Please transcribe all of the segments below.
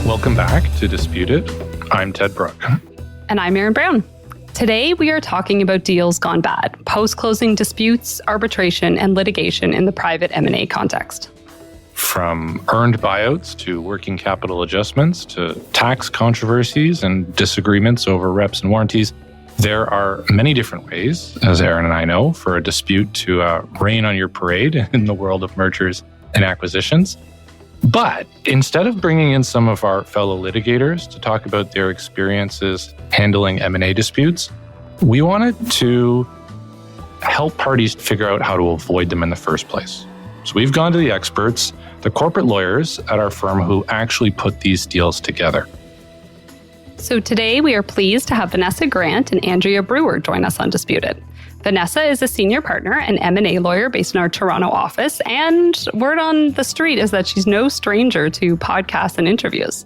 Welcome back to Disputed. I'm Ted Brook. And I'm Erin Brown. Today, we are talking about deals gone bad, post-closing disputes, arbitration, and litigation in the private M&A context. From earned buyouts to working capital adjustments to tax controversies and disagreements over reps and warranties, there are many different ways, as Erin and I know, for a dispute to rain on your parade in the world of mergers and acquisitions. But instead of bringing in some of our fellow litigators to talk about their experiences handling M&A disputes, we wanted to help parties figure out how to avoid them in the first place. So we've gone to the experts, the corporate lawyers at our firm who actually put these deals together. So today we are pleased to have Vanessa Grant and Andrea Brewer join us on Disputed. Vanessa is a senior partner and M&A lawyer based in our Toronto office, and word on the street is that she's no stranger to podcasts and interviews.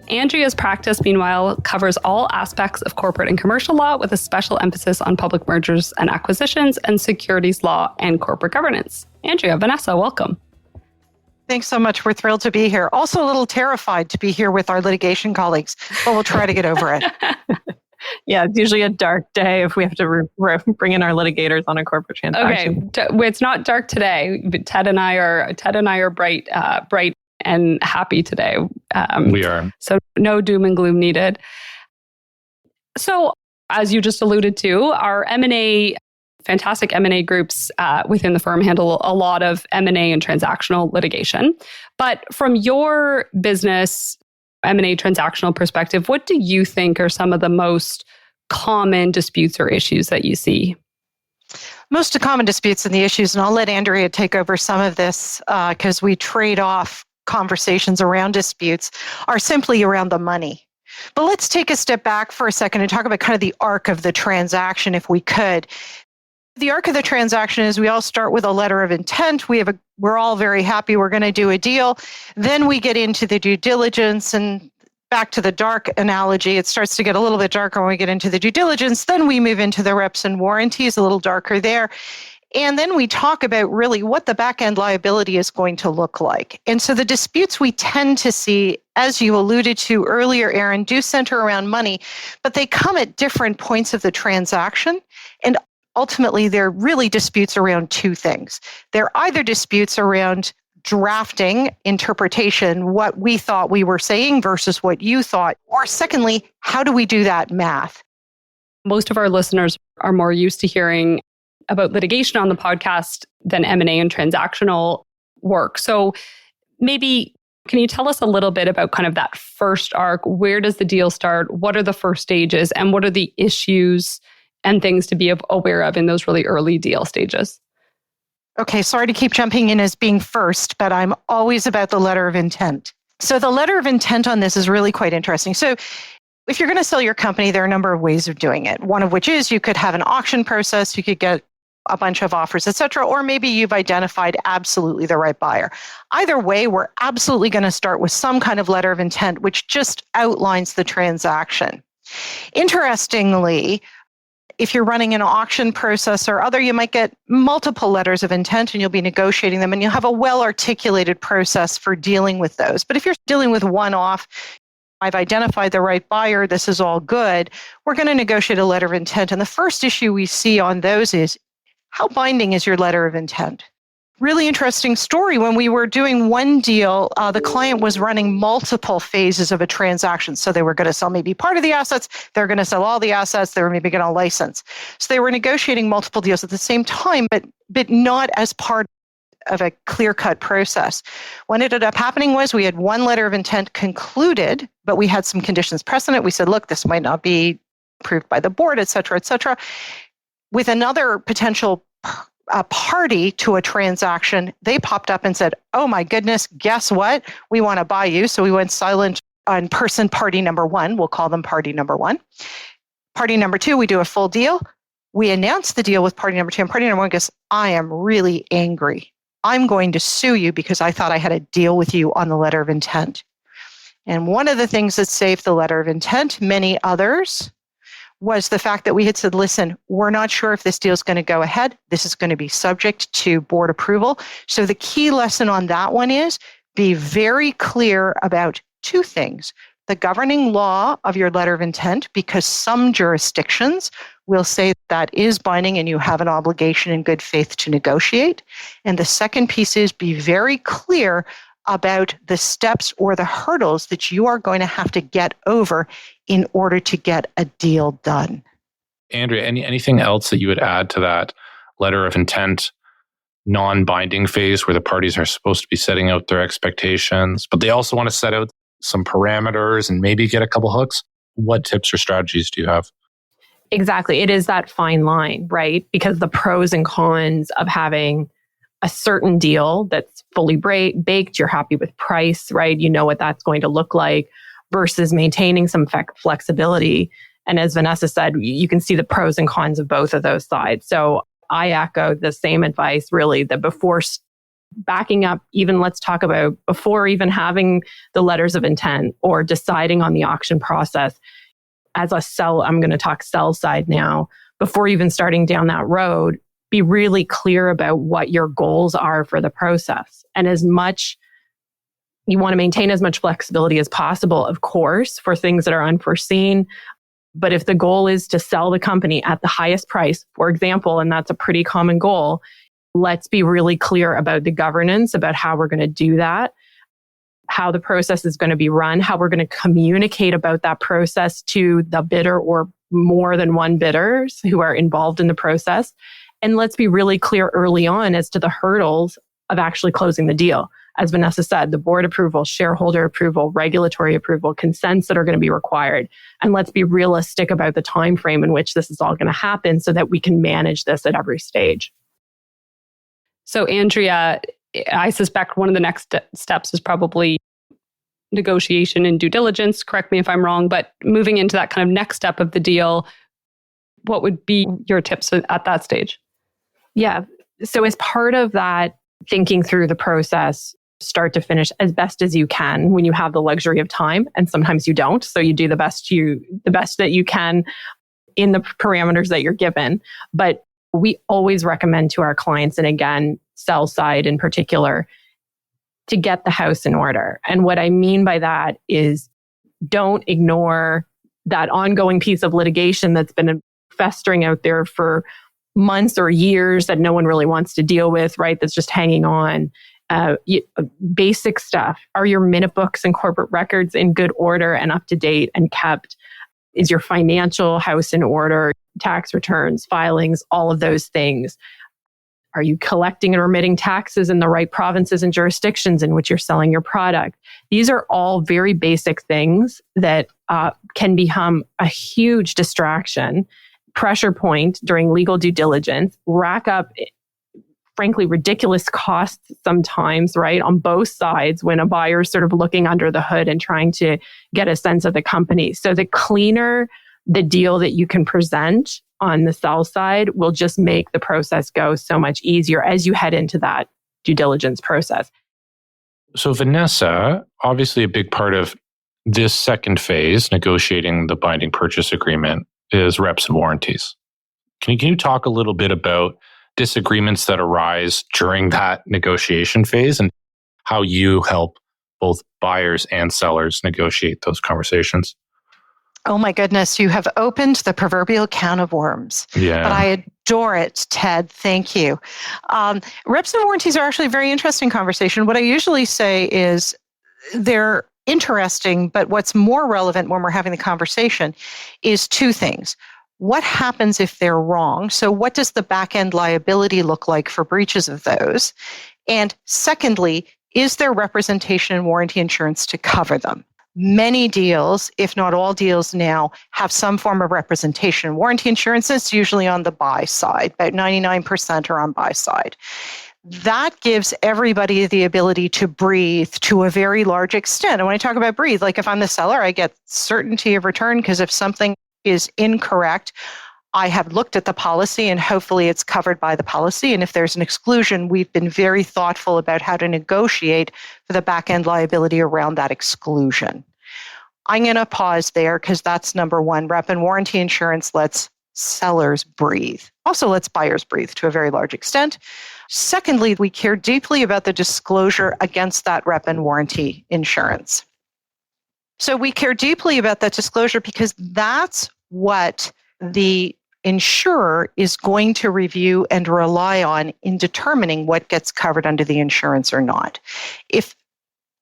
Andrea's practice, meanwhile, covers all aspects of corporate and commercial law with a special emphasis on public mergers and acquisitions and securities law and corporate governance. Andrea, Vanessa, welcome. Thanks so much. We're thrilled to be here. Also a little terrified to be here with our litigation colleagues, but we'll try to get over it. Yeah, it's usually a dark day if we have to bring in our litigators on a corporate transaction. Okay, it's not dark today. But Ted and I are bright and happy today. We are. So no doom and gloom needed. So as you just alluded to, our fantastic M&A groups within the firm handle a lot of M&A and transactional litigation. But from your business M&A transactional perspective, what do you think are some of the most common disputes or issues that you see? Most common disputes and the issues, and I'll let Andrea take over some of this because we trade off conversations around disputes, are simply around the money. But let's take a step back for a second and talk about kind of the arc of the transaction, if we could. The arc of the transaction is we all start with a letter of intent. We're all very happy we're going to do a deal. Then we get into the due diligence, and back to the dark analogy, it starts to get a little bit darker when we get into the due diligence. Then we move into the reps and warranties, a little darker there. And then we talk about really what the back-end liability is going to look like. And so the disputes we tend to see, as you alluded to earlier, Erin, do center around money, but they come at different points of the transaction. And ultimately, they're really disputes around two things. They're either disputes around drafting, interpretation, what we thought we were saying versus what you thought, or secondly, how do we do that math? Most of our listeners are more used to hearing about litigation on the podcast than M&A and transactional work. So maybe can you tell us a little bit about kind of that first arc? Where does the deal start? What are the first stages? And what are the issues and things to be aware of in those really early deal stages? Okay, sorry to keep jumping in as being first, but I'm always about the letter of intent. So the letter of intent on this is really quite interesting. So if you're going to sell your company, there are a number of ways of doing it. One of which is you could have an auction process, you could get a bunch of offers, et cetera, or maybe you've identified absolutely the right buyer. Either way, we're absolutely going to start with some kind of letter of intent, which just outlines the transaction. Interestingly, if you're running an auction process or other, you might get multiple letters of intent and you'll be negotiating them and you'll have a well-articulated process for dealing with those. But if you're dealing with one-off, I've identified the right buyer, this is all good, we're going to negotiate a letter of intent. And the first issue we see on those is, how binding is your letter of intent? Really interesting story. When we were doing one deal, the client was running multiple phases of a transaction. So they were going to sell maybe part of the assets. They're going to sell all the assets. They were maybe going to license. So they were negotiating multiple deals at the same time, but not as part of a clear-cut process. What ended up happening was we had one letter of intent concluded, but we had some conditions precedent. We said, look, this might not be approved by the board, et cetera, et cetera. With another potential party to a transaction, they popped up and said, oh my goodness, guess what? We want to buy you. So we went silent on party number one. We'll call them party number one. Party number two, we do a full deal. We announce the deal with party number two, and party number one goes, I am really angry. I'm going to sue you because I thought I had a deal with you on the letter of intent. And one of the things that saved the letter of intent, many others, was the fact that we had said, listen, we're not sure if this deal is going to go ahead. This is going to be subject to board approval. So the key lesson on that one is be very clear about two things: the governing law of your letter of intent, because some jurisdictions will say that is binding and you have an obligation in good faith to negotiate. And the second piece is be very clear about the steps or the hurdles that you are going to have to get over in order to get a deal done. Andrea, anything else that you would add to that letter of intent non-binding phase where the parties are supposed to be setting out their expectations, but they also want to set out some parameters and maybe get a couple hooks? What tips or strategies do you have? Exactly. It is that fine line, right? Because the pros and cons of having a certain deal that's fully baked, you're happy with price, right? You know what that's going to look like, versus maintaining some flexibility. And as Vanessa said, you can see the pros and cons of both of those sides. So I echo the same advice, really, that before backing up, even let's talk about before even having the letters of intent or deciding on the auction process, as a sell, I'm going to talk sell side now, before even starting down that road, be really clear about what your goals are for the process. And as much, you want to maintain as much flexibility as possible, of course, for things that are unforeseen. But if the goal is to sell the company at the highest price, for example, and that's a pretty common goal, let's be really clear about the governance, about how we're going to do that, how the process is going to be run, how we're going to communicate about that process to the bidder or more than one bidders who are involved in the process. And let's be really clear early on as to the hurdles of actually closing the deal. As Vanessa said, the board approval, shareholder approval, regulatory approval, consents that are going to be required. And let's be realistic about the time frame in which this is all going to happen so that we can manage this at every stage. So Andrea, I suspect one of the next steps is probably negotiation and due diligence. Correct me if I'm wrong, but moving into that kind of next step of the deal, what would be your tips at that stage? Yeah. So as part of that, thinking through the process, start to finish as best as you can when you have the luxury of time, and sometimes you don't. So you do the best that you can in the parameters that you're given. But we always recommend to our clients, and again, sell side in particular, to get the house in order. And what I mean by that is don't ignore that ongoing piece of litigation that's been festering out there for months or years that no one really wants to deal with, right? That's just hanging on. Basic stuff. Are your minute books and corporate records in good order and up to date and kept? Is your financial house in order? Tax returns, filings, all of those things. Are you collecting and remitting taxes in the right provinces and jurisdictions in which you're selling your product? These are all very basic things that can become a huge distraction, pressure point during legal due diligence, rack up, frankly, ridiculous costs sometimes, right, on both sides when a buyer's sort of looking under the hood and trying to get a sense of the company. So the cleaner the deal that you can present on the sell side will just make the process go so much easier as you head into that due diligence process. So Vanessa, obviously a big part of this second phase, negotiating the binding purchase agreement, is reps and warranties. Can you talk a little bit about disagreements that arise during that negotiation phase and how you help both buyers and sellers negotiate those conversations? Oh my goodness, you have opened the proverbial can of worms. Yeah. But I adore it, Ted. Thank you. Reps and warranties are actually a very interesting conversation. What I usually say is they're interesting, but what's more relevant when we're having the conversation is two things. What happens if they're wrong? So what does the back-end liability look like for breaches of those? And secondly, is there representation and warranty insurance to cover them? Many deals, if not all deals now, have some form of representation. Warranty insurance is usually on the buy side. About 99% are on buy side. That gives everybody the ability to breathe to a very large extent. And when I talk about breathe, like if I'm the seller, I get certainty of return because if something is incorrect, I have looked at the policy and hopefully it's covered by the policy. And if there's an exclusion, we've been very thoughtful about how to negotiate for the back-end liability around that exclusion. I'm going to pause there because that's number one. Rep and warranty insurance lets sellers breathe. Also lets buyers breathe to a very large extent. Secondly, we care deeply about the disclosure against that rep and warranty insurance. So we care deeply about that disclosure because that's what the insurer is going to review and rely on in determining what gets covered under the insurance or not. If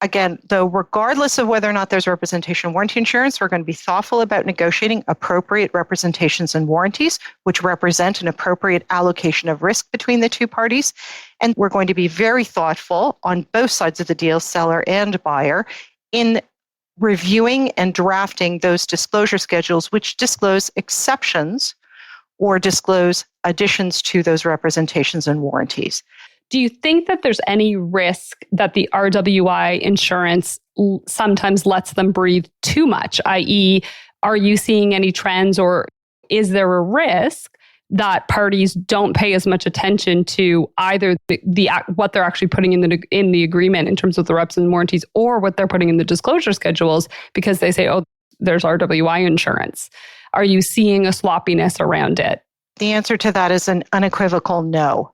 Again, though, regardless of whether or not there's representation and warranty insurance, we're going to be thoughtful about negotiating appropriate representations and warranties, which represent an appropriate allocation of risk between the two parties. And we're going to be very thoughtful on both sides of the deal, seller and buyer, in reviewing and drafting those disclosure schedules, which disclose exceptions or disclose additions to those representations and warranties. Do you think that there's any risk that the RWI insurance sometimes lets them breathe too much? I.e., are you seeing any trends, or is there a risk that parties don't pay as much attention to either the what they're actually putting in the agreement in terms of the reps and warranties, or what they're putting in the disclosure schedules because they say, oh, there's RWI insurance? Are you seeing a sloppiness around it? The answer to that is an unequivocal no.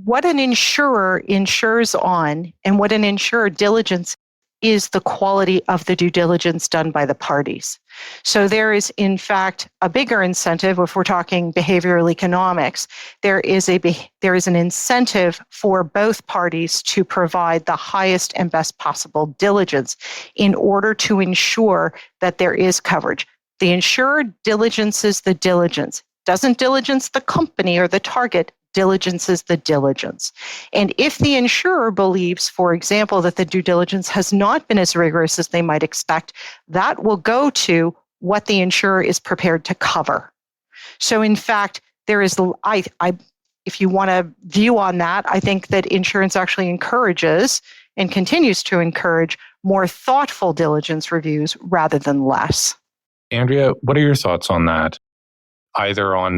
What an insurer insures on and what an insurer diligence is the quality of the due diligence done by the parties. So there is, in fact, a bigger incentive if we're talking behavioral economics. There is an incentive for both parties to provide the highest and best possible diligence in order to ensure that there is coverage. The insurer diligences the diligence, doesn't diligence the company or the target, diligences the diligence. And if the insurer believes, for example, that the due diligence has not been as rigorous as they might expect, that will go to what the insurer is prepared to cover. So in fact, there is, if you want a view on that, I think that insurance actually encourages and continues to encourage more thoughtful diligence reviews rather than less. Andrea, what are your thoughts on that? Either on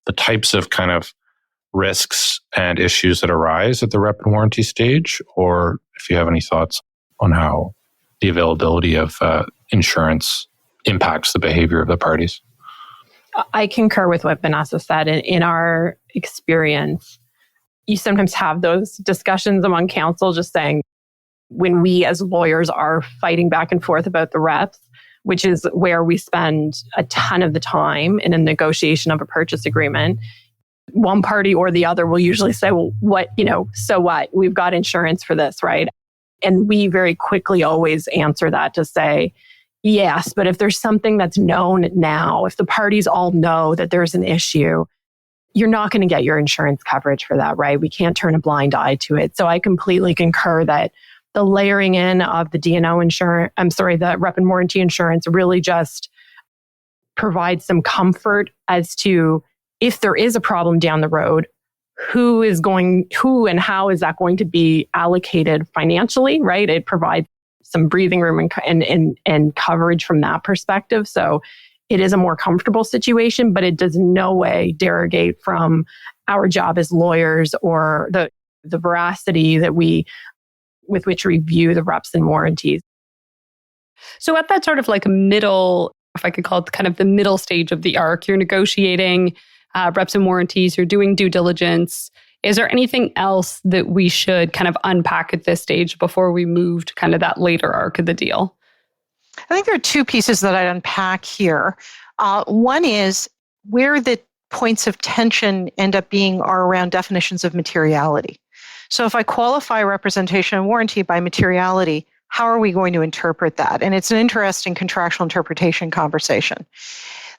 the types of kind of risks and issues that arise at the rep and warranty stage, or if you have any thoughts on how the availability of insurance impacts the behavior of the parties. I concur with what Vanessa said. In our experience, you sometimes have those discussions among counsel, just saying, when we as lawyers are fighting back and forth about the reps, which is where we spend a ton of the time in a negotiation of a purchase agreement, one party or the other will usually say, well, so what? We've got insurance for this, right? And we very quickly always answer that to say, yes, but if there's something that's known now, if the parties all know that there's an issue, you're not going to get your insurance coverage for that, right? We can't turn a blind eye to it. So I completely concur that the layering in of the D&O insurance, the rep and warranty insurance really just provides some comfort as to, if there is a problem down the road, who and how is that going to be allocated financially, right? It provides some breathing room and coverage from that perspective. So it is a more comfortable situation, but it does no way derogate from our job as lawyers or the veracity with which we view the reps and warranties. So at that sort of like middle, if I could call it kind of the middle stage of the arc, you're negotiating reps and warranties, you're doing due diligence. Is there anything else that we should kind of unpack at this stage before we move to kind of that later arc of the deal? I think there are two pieces that I'd unpack here. One is where the points of tension end up being are around definitions of materiality. So if I qualify representation and warranty by materiality, how are we going to interpret that? And it's an interesting contractual interpretation conversation.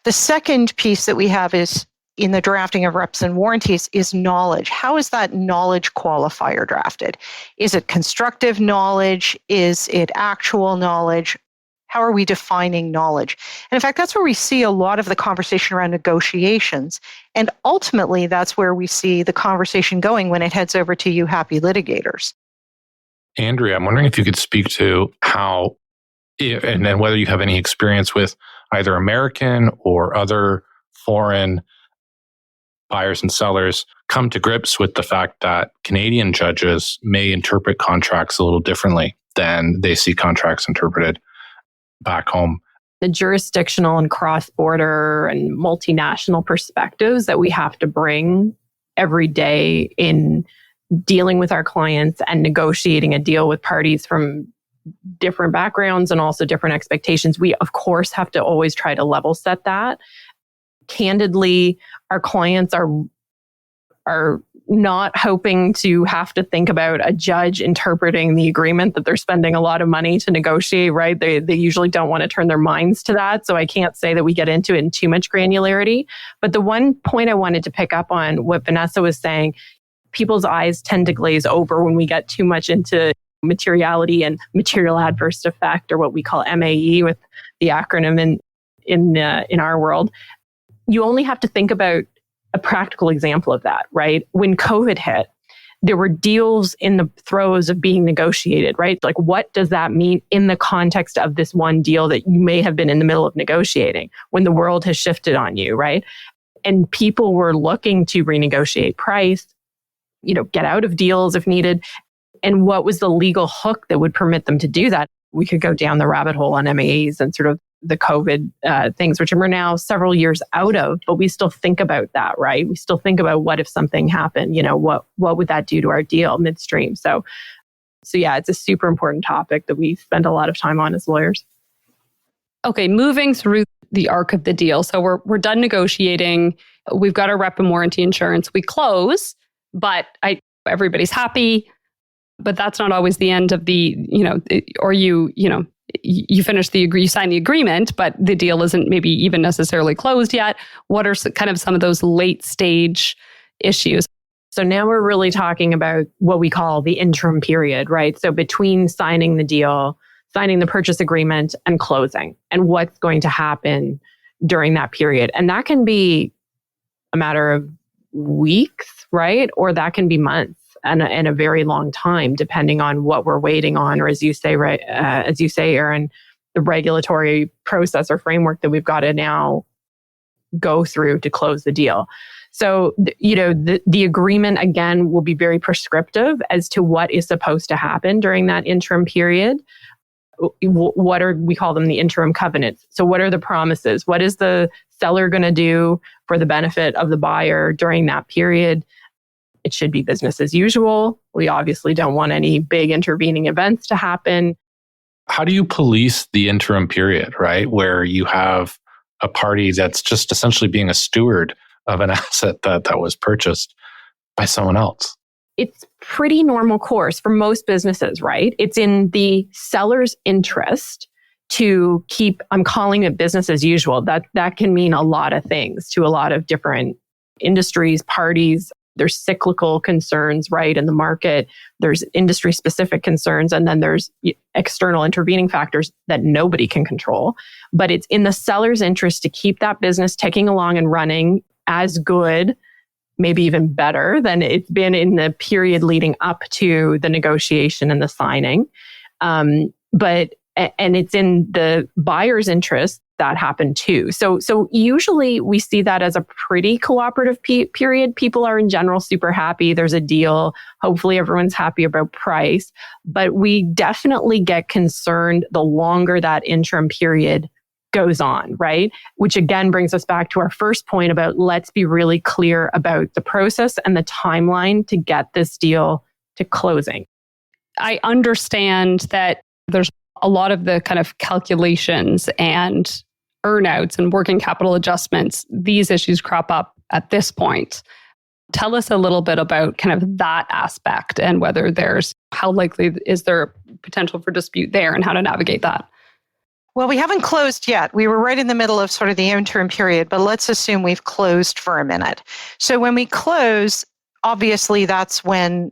The second piece that we have is in the drafting of reps and warranties is knowledge. How is that knowledge qualifier drafted? Is it constructive knowledge? Is it actual knowledge? How are we defining knowledge? And in fact, that's where we see a lot of the conversation around negotiations. And ultimately, that's where we see the conversation going when it heads over to you happy litigators. Andrea, I'm wondering if you could speak to how, and then whether you have any experience with either American or other foreign buyers and sellers come to grips with the fact that Canadian judges may interpret contracts a little differently than they see contracts interpreted back home. The jurisdictional and cross-border and multinational perspectives that we have to bring every day in dealing with our clients and negotiating a deal with parties from different backgrounds and also different expectations. We, of course, have to always try to level set that. Candidly, our clients are not hoping to have to think about a judge interpreting the agreement that they're spending a lot of money to negotiate, right? They usually don't want to turn their minds to that. So I can't say that we get into it in too much granularity. But the one point I wanted to pick up on what Vanessa was saying, people's eyes tend to glaze over when we get too much into materiality and material adverse effect, or what we call MAE with the acronym in our world. You only have to think about a practical example of that, right? When COVID hit, there were deals in the throes of being negotiated, right? Like, what does that mean in the context of this one deal that you may have been in the middle of negotiating when the world has shifted on you, right? And people were looking to renegotiate price, get out of deals if needed. And what was the legal hook that would permit them to do that? We could go down the rabbit hole on MAEs and sort of the COVID things, which we're now several years out of, but we still think about that, right? We still think about what if something happened, what would that do to our deal midstream? So yeah, it's a super important topic that we spend a lot of time on as lawyers. Okay, moving through the arc of the deal. So we're done negotiating. We've got our rep and warranty insurance. We close, but everybody's happy. But that's not always the end of the, or you finish you sign the agreement, but the deal isn't maybe even necessarily closed yet. What are kind of some of those late stage issues? So now we're really talking about what we call the interim period, right? So between signing the deal, signing the purchase agreement, and closing, and what's going to happen during that period. And that can be a matter of weeks, right? Or that can be months. And a very long time, depending on what we're waiting on, or as you say, Erin, the regulatory process or framework that we've got to now go through to close the deal. So, the agreement, again, will be very prescriptive as to what is supposed to happen during that interim period. We call them the interim covenants. So what are the promises? What is the seller going to do for the benefit of the buyer during that period? It should be business as usual. We obviously don't want any big intervening events to happen. How do you police the interim period, right? Where you have a party that's just essentially being a steward of an asset that was purchased by someone else? It's pretty normal course for most businesses, right? It's in the seller's interest to keep, I'm calling it business as usual. That can mean a lot of things to a lot of different industries, parties. There's cyclical concerns, right, in the market. There's industry-specific concerns, and then there's external intervening factors that nobody can control. But it's in the seller's interest to keep that business ticking along and running as good, maybe even better than it's been in the period leading up to the negotiation and the signing. But it's in the buyer's interest that happened too. So usually we see that as a pretty cooperative period. People are in general super happy. There's a deal. Hopefully everyone's happy about price. But we definitely get concerned the longer that interim period goes on, right? Which again brings us back to our first point about let's be really clear about the process and the timeline to get this deal to closing. I understand that there's a lot of the kind of calculations and earnouts and working capital adjustments, these issues crop up at this point. Tell us a little bit about kind of that aspect and whether how likely is there potential for dispute there and how to navigate that? Well, we haven't closed yet. We were right in the middle of sort of the interim period, but let's assume we've closed for a minute. So when we close, obviously that's when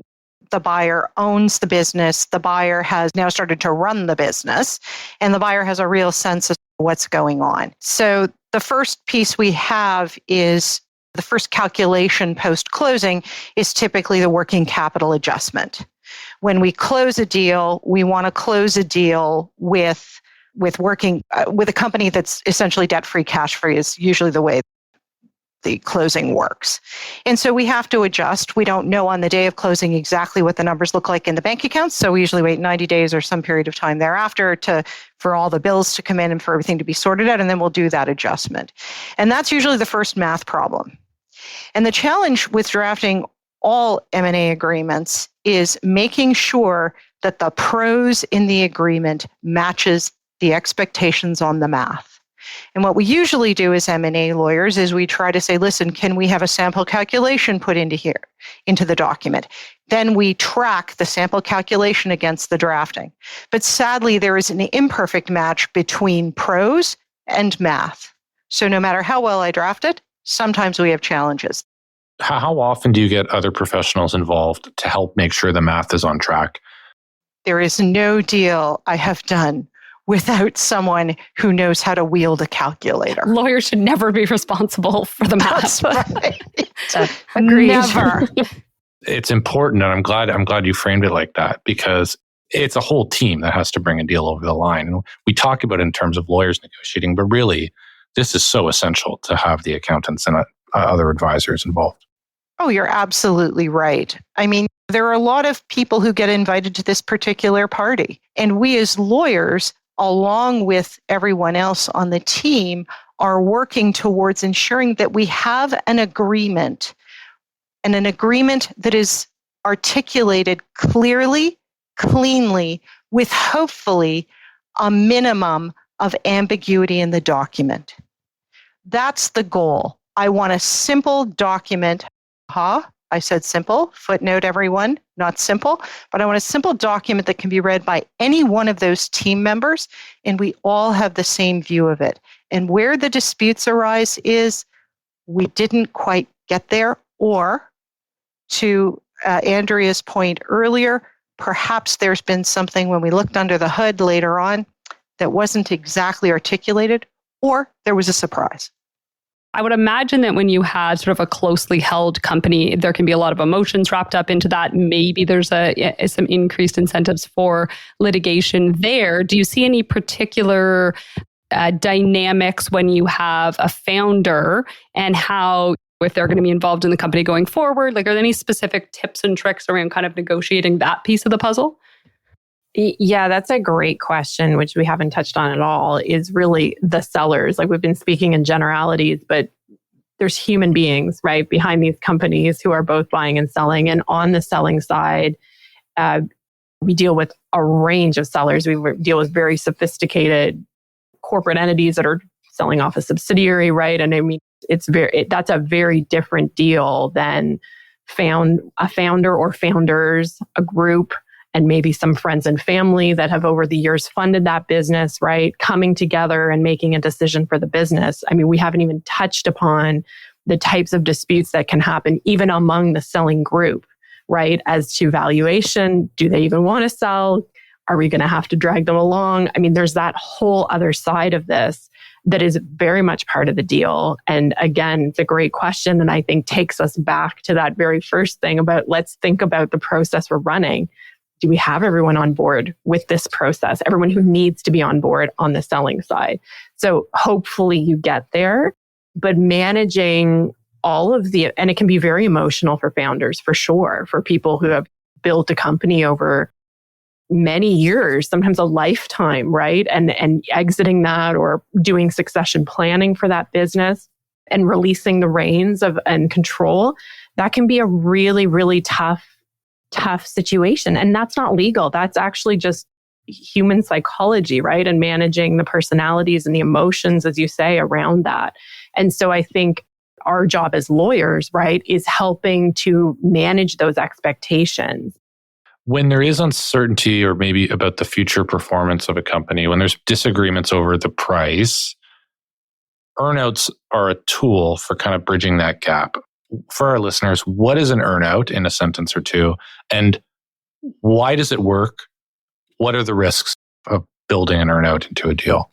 the buyer owns the business. The buyer has now started to run the business, and the buyer has a real sense of what's going on. So the first piece we have is the first calculation post-closing is typically the working capital adjustment. When we close a deal, we want to close a deal with a company that's essentially debt-free, cash-free is usually the way the closing works. And so we have to adjust. We don't know on the day of closing exactly what the numbers look like in the bank accounts. So we usually wait 90 days or some period of time thereafter for all the bills to come in and for everything to be sorted out. And then we'll do that adjustment. And that's usually the first math problem. And the challenge with drafting all M&A agreements is making sure that the prose in the agreement matches the expectations on the math. And what we usually do as M&A lawyers is we try to say, listen, can we have a sample calculation put into the document? Then we track the sample calculation against the drafting. But sadly, there is an imperfect match between prose and math. So no matter how well I draft it, sometimes we have challenges. How often do you get other professionals involved to help make sure the math is on track? There is no deal I have done without someone who knows how to wield a calculator. Lawyers should never be responsible for the math. That's right. Agreed. Never. It's important, and I'm glad you framed it like that, because it's a whole team that has to bring a deal over the line. And we talk about it in terms of lawyers negotiating, but really, this is so essential to have the accountants and other advisors involved. Oh, you're absolutely right. I mean, there are a lot of people who get invited to this particular party, and we as lawyers, along with everyone else on the team, are working towards ensuring that we have an agreement, and an agreement that is articulated clearly, cleanly, with hopefully a minimum of ambiguity in the document. That's the goal. I want a simple document. I said simple, footnote everyone, not simple, but I want a simple document that can be read by any one of those team members, and we all have the same view of it. And where the disputes arise is we didn't quite get there, or to Andrea's point earlier, perhaps there's been something when we looked under the hood later on that wasn't exactly articulated, or there was a surprise. I would imagine that when you had sort of a closely held company, there can be a lot of emotions wrapped up into that. Maybe there's some increased incentives for litigation there. Do you see any particular dynamics when you have a founder, and how, if they're going to be involved in the company going forward, like, are there any specific tips and tricks around kind of negotiating that piece of the puzzle? Yeah, that's a great question, which we haven't touched on at all, is really the sellers. Like, we've been speaking in generalities, but there's human beings, right, behind these companies who are both buying and selling. And on the selling side, we deal with a range of sellers. We deal with very sophisticated corporate entities that are selling off a subsidiary, right? And I mean, that's a very different deal than a founder or founders, a group, and maybe some friends and family that have over the years funded that business, right? Coming together and making a decision for the business. I mean, we haven't even touched upon the types of disputes that can happen even among the selling group, right? As to valuation, do they even want to sell? Are we going to have to drag them along? I mean, there's that whole other side of this that is very much part of the deal. And again, it's a great question, and I think takes us back to that very first thing about, let's think about the process we're running. Do we have everyone on board with this process? Everyone who needs to be on board on the selling side. So hopefully you get there, but managing all of and it can be very emotional for founders, for sure, for people who have built a company over many years, sometimes a lifetime, right? And exiting that, or doing succession planning for that business and releasing the reins and control, that can be a really, really tough situation. And that's not legal. That's actually just human psychology, right? And managing the personalities and the emotions, as you say, around that. And so I think our job as lawyers, right, is helping to manage those expectations. When there is uncertainty, or maybe about the future performance of a company, when there's disagreements over the price, earnouts are a tool for kind of bridging that gap. For our listeners, what is an earnout in a sentence or two? And why does it work? What are the risks of building an earnout into a deal?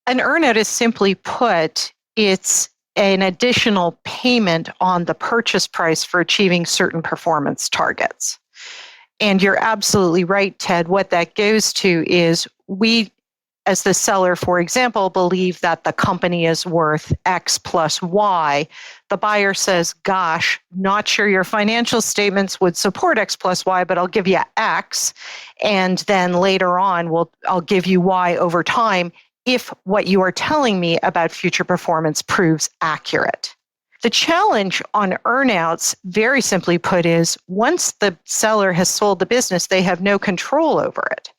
An earnout is, simply put, it's an additional payment on the purchase price for achieving certain performance targets. And you're absolutely right, Ted. What that goes to is, we, as the seller, for example, believe that the company is worth X plus Y. The buyer says, gosh, not sure your financial statements would support X plus Y, but I'll give you X. And then later on, I'll give you Y over time if what you are telling me about future performance proves accurate. The challenge on earnouts, very simply put, is once the seller has sold the business, they have no control over it.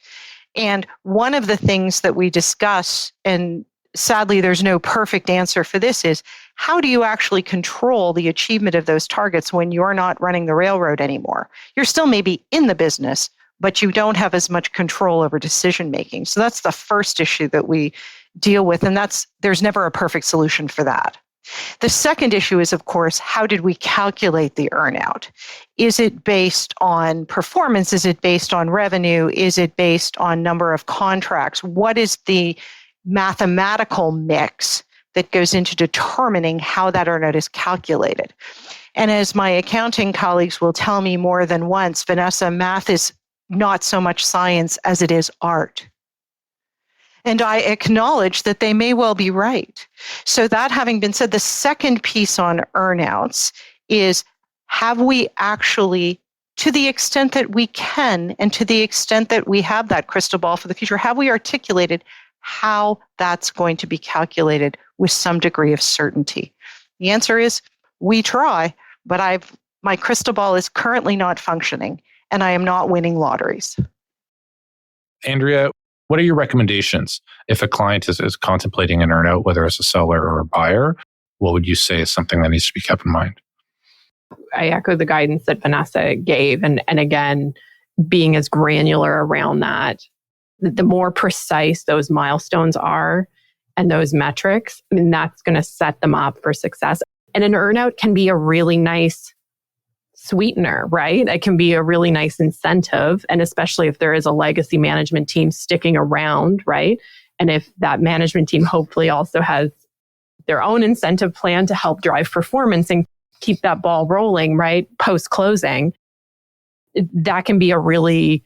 And one of the things that we discuss, and sadly there's no perfect answer for this, is how do you actually control the achievement of those targets when you're not running the railroad anymore? You're still maybe in the business, but you don't have as much control over decision making. So that's the first issue that we deal with, and there's never a perfect solution for that. The second issue is, of course, how did we calculate the earnout? Is it based on performance? Is it based on revenue? Is it based on number of contracts? What is the mathematical mix that goes into determining how that earnout is calculated? And as my accounting colleagues will tell me more than once, Vanessa, math is not so much science as it is art. And I acknowledge that they may well be right. So that having been said, the second piece on earnouts is, have we actually, to the extent that we can, and to the extent that we have that crystal ball for the future, have we articulated how that's going to be calculated with some degree of certainty? The answer is, we try, but my crystal ball is currently not functioning, and I am not winning lotteries. Andrea, what are your recommendations if a client is contemplating an earnout, whether as a seller or a buyer? What would you say is something that needs to be kept in mind? I echo the guidance that Vanessa gave. And again, being as granular around that, the more precise those milestones are and those metrics, I mean, that's going to set them up for success. And an earnout can be a really nice sweetener, right? It can be a really nice incentive. And especially if there is a legacy management team sticking around, right? And if that management team hopefully also has their own incentive plan to help drive performance and keep that ball rolling, right? Post-closing, that can be a really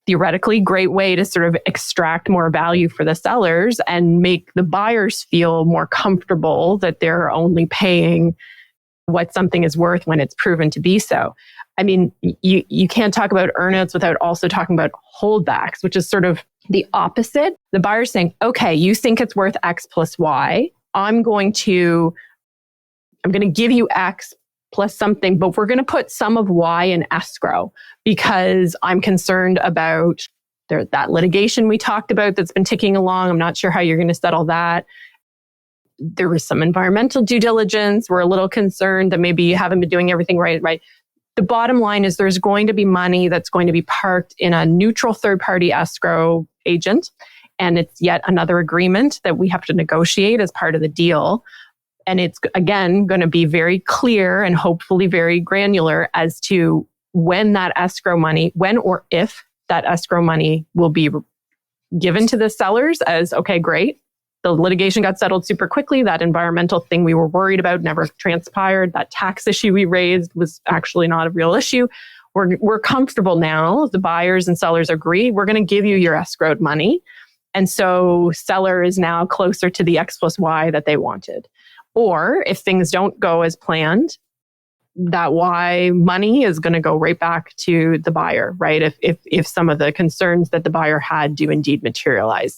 theoretically great way to sort of extract more value for the sellers and make the buyers feel more comfortable that they're only paying what something is worth when it's proven to be so. I mean, you can't talk about earnouts without also talking about holdbacks, which is sort of the opposite. The buyer's saying, okay, you think it's worth X plus Y. I'm going to give you X plus something, but we're going to put some of Y in escrow because I'm concerned about that litigation we talked about that's been ticking along. I'm not sure how you're going to settle that. There was some environmental due diligence. We're a little concerned that maybe you haven't been doing everything right. The bottom line is there's going to be money that's going to be parked in a neutral third-party escrow agent. And it's yet another agreement that we have to negotiate as part of the deal. And it's, again, going to be very clear and hopefully very granular as to when or if that escrow money will be given to the sellers as, okay, great. The litigation got settled super quickly. That environmental thing we were worried about never transpired. That tax issue we raised was actually not a real issue. We're comfortable now. The buyers and sellers agree. We're going to give you your escrowed money. And so seller is now closer to the X plus Y that they wanted. Or if things don't go as planned, that Y money is going to go right back to the buyer, right? If some of the concerns that the buyer had do indeed materialize.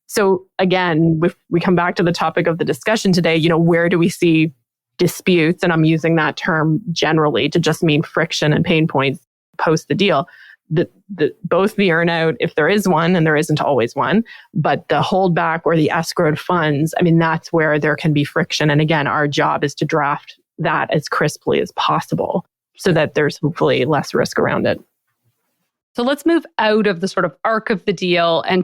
So again, if we come back to the topic of the discussion today, where do we see disputes? And I'm using that term generally to just mean friction and pain points post the deal. Both the earnout, if there is one, and there isn't always one, but the holdback or the escrowed funds, I mean, that's where there can be friction. And again, our job is to draft that as crisply as possible so that there's hopefully less risk around it. So let's move out of the sort of arc of the deal and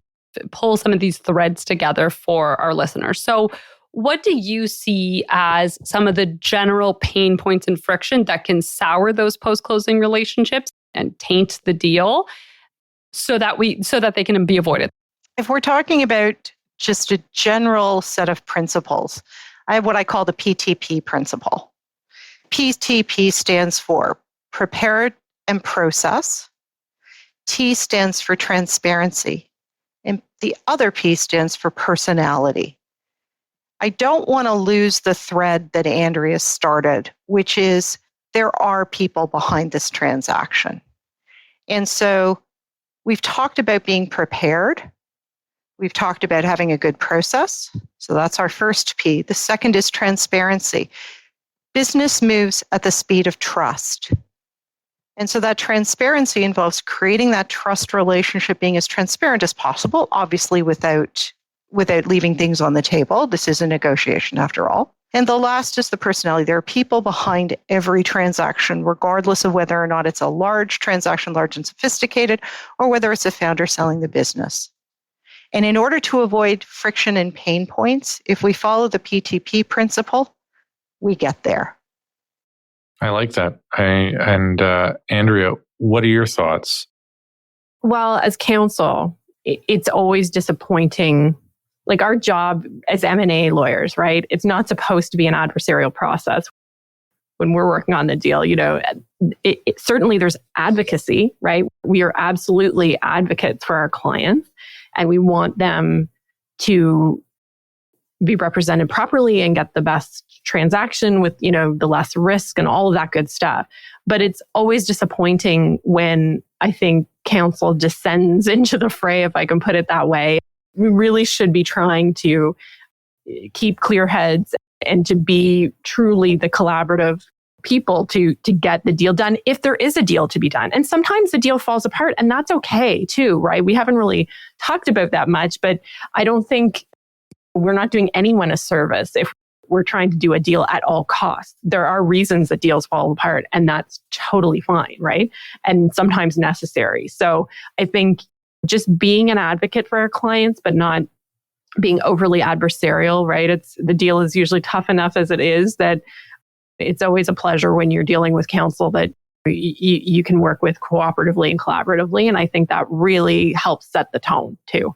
pull some of these threads together for our listeners. So what do you see as some of the general pain points and friction that can sour those post-closing relationships and taint the deal so that they can be avoided? If we're talking about just a general set of principles, I have what I call the PTP principle. PTP stands for prepare and process. T stands for transparency. And the other P stands for personality. I don't want to lose the thread that Andrea started, which is there are people behind this transaction. And so we've talked about being prepared. We've talked about having a good process. So that's our first P. The second is transparency. Business moves at the speed of trust. And so that transparency involves creating that trust relationship, being as transparent as possible, obviously without leaving things on the table. This is a negotiation after all. And the last is the personality. There are people behind every transaction, regardless of whether or not it's a large transaction, large and sophisticated, or whether it's a founder selling the business. And in order to avoid friction and pain points, if we follow the PTP principle, we get there. I like that. Andrea, what are your thoughts? Well, as counsel, it's always disappointing. Like our job as M&A lawyers, right? It's not supposed to be an adversarial process. When we're working on the deal, certainly there's advocacy, right? We are absolutely advocates for our clients, and we want them to be represented properly and get the best transaction with, the less risk and all of that good stuff. But it's always disappointing when I think counsel descends into the fray, if I can put it that way. We really should be trying to keep clear heads and to be truly the collaborative people to get the deal done if there is a deal to be done. And sometimes the deal falls apart, and that's okay too, right? We haven't really talked about that much, but I don't think we're not doing anyone a service if we're trying to do a deal at all costs. There are reasons that deals fall apart, and that's totally fine, right? And sometimes necessary. So I think just being an advocate for our clients, but not being overly adversarial, right? The deal is usually tough enough as it is that it's always a pleasure when you're dealing with counsel that you can work with cooperatively and collaboratively. And I think that really helps set the tone too.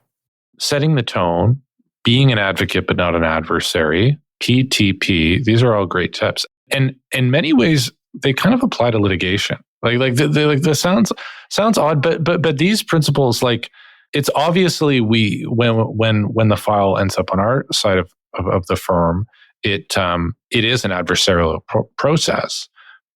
Setting the tone, being an advocate but not an adversary, PTP, these are all great tips. And in many ways, they kind of apply to litigation. This sounds odd, but these principles, it's obviously when the file ends up on our side of the firm, it is an adversarial process.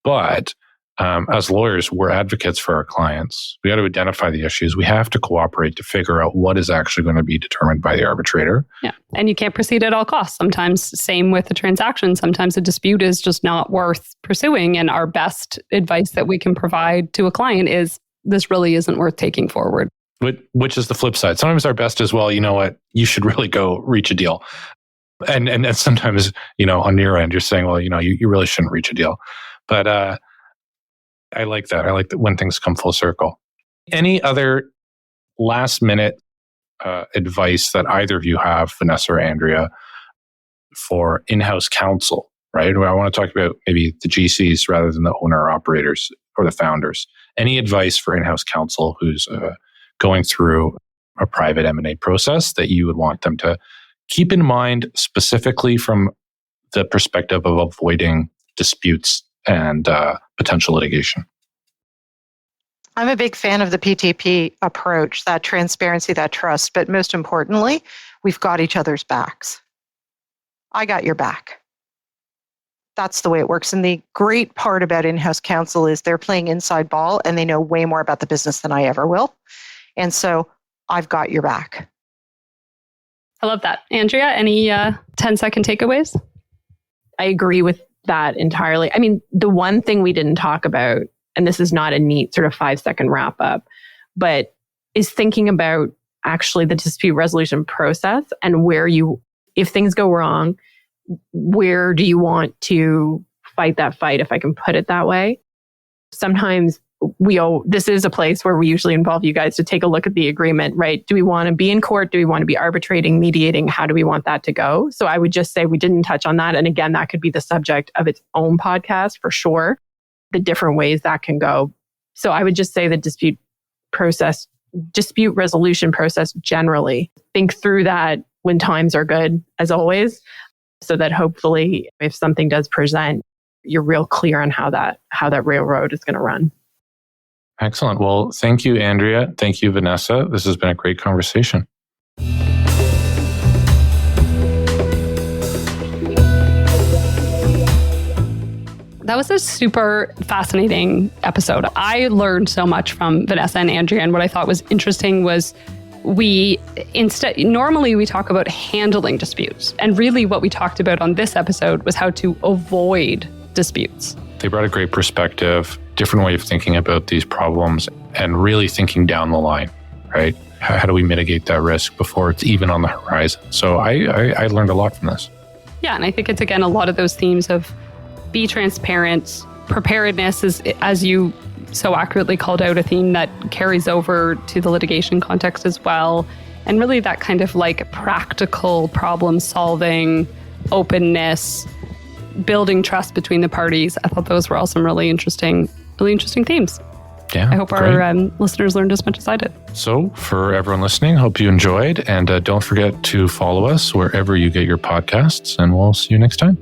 But as lawyers, we're advocates for our clients. We got to identify the issues. We have to cooperate to figure out what is actually going to be determined by the arbitrator. Yeah. And you can't proceed at all costs. Sometimes, same with the transaction, sometimes a dispute is just not worth pursuing. And our best advice that we can provide to a client is this really isn't worth taking forward. Which is the flip side. Sometimes our best is, well, you know what, you should really go reach a deal. And sometimes, on your end, you're saying, well, you really shouldn't reach a deal. But I like that. I like that when things come full circle. Any other last minute advice that either of you have, Vanessa or Andrea, for in-house counsel, right? I want to talk about maybe the GCs rather than the owner operators or the founders. Any advice for in-house counsel who's going through a private M&A process that you would want them to keep in mind, specifically from the perspective of avoiding disputes and potential litigation? I'm a big fan of the PTP approach, that transparency, that trust, but most importantly, we've got each other's backs. I got your back. That's the way it works. And the great part about in-house counsel is they're playing inside ball and they know way more about the business than I ever will. And so I've got your back. I love that. Andrea, any 10-second takeaways? I agree with that entirely. I mean, the one thing we didn't talk about, and this is not a neat sort of 5-second wrap up, but is thinking about actually the dispute resolution process and if things go wrong, where do you want to fight that fight, if I can put it that way? Sometimes this is a place where we usually involve you guys to take a look at the agreement, right? Do we want to be in court? Do we want to be arbitrating, mediating? How do we want that to go? So I would just say we didn't touch on that. And again, that could be the subject of its own podcast for sure, the different ways that can go. So I would just say the dispute resolution process generally, think through that when times are good, as always, so that hopefully if something does present, you're real clear on how that railroad is going to run. Excellent. Well, thank you, Andrea. Thank you, Vanessa. This has been a great conversation. That was a super fascinating episode. I learned so much from Vanessa and Andrea, and what I thought was interesting was normally we talk about handling disputes, and really what we talked about on this episode was how to avoid disputes. They brought a great perspective, different way of thinking about these problems, and really thinking down the line, right? How do we mitigate that risk before it's even on the horizon? So I learned a lot from this. Yeah, and I think it's, again, a lot of those themes of be transparent. Preparedness is, as you so accurately called out, a theme that carries over to the litigation context as well. And really that kind of like practical problem solving, openness, building trust between the parties. I thought those were all some really interesting themes. Yeah, I hope our listeners learned as much as I did. So for everyone listening, hope you enjoyed. And don't forget to follow us wherever you get your podcasts. And we'll see you next time.